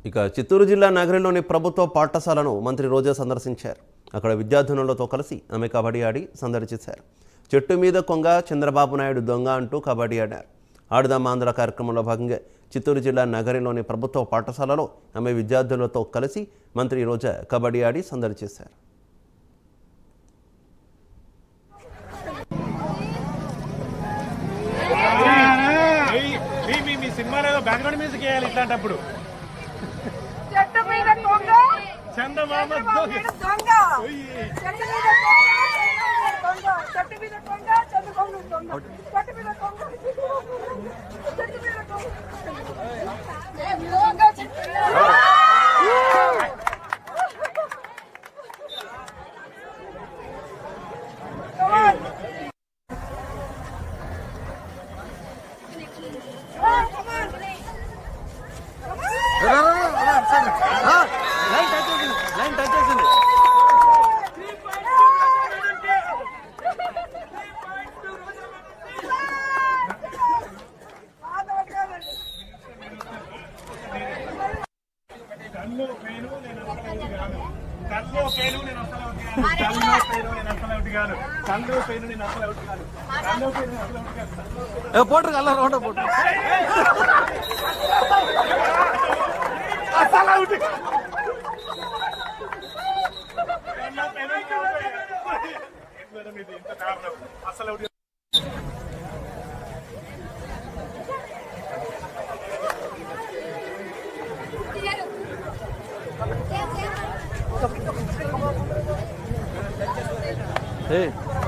ఇక చిత్తూరు జిల్లా నగరంలోని ప్రభుత్వ పాఠశాలను మంత్రి రోజా సందర్శించారు. అక్కడ విద్యార్థినులతో కలిసి ఆమె కబడ్డీ ఆడి సందడి చేశారు. చెట్టు మీద కొంగ చంద్రబాబు నాయుడు దొంగ అంటూ కబడ్డీ ఆడారు. ఆడుదాం ఆంధ్ర కార్యక్రమంలో భాగంగా చిత్తూరు జిల్లా నగరంలోని ప్రభుత్వ పాఠశాలలో ఆమె విద్యార్థులతో కలిసి మంత్రి రోజా కబడ్డీ ఆడి సందడి చేశారు. సినిమాలో బ్యాక్గ్రౌండ్ మ్యూజిక్ వేయాలి ఇట్లాంటప్పుడు. చందమామ లైన్ టచ్ చేసింది. పోటర్ కల్లా రోడ్ పోటర్ అసలు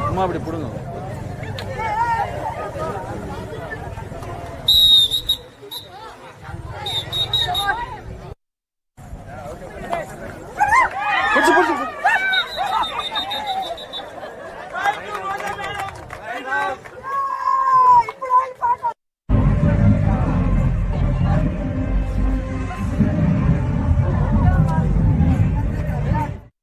அம்மா அப்படி பிடுங்க.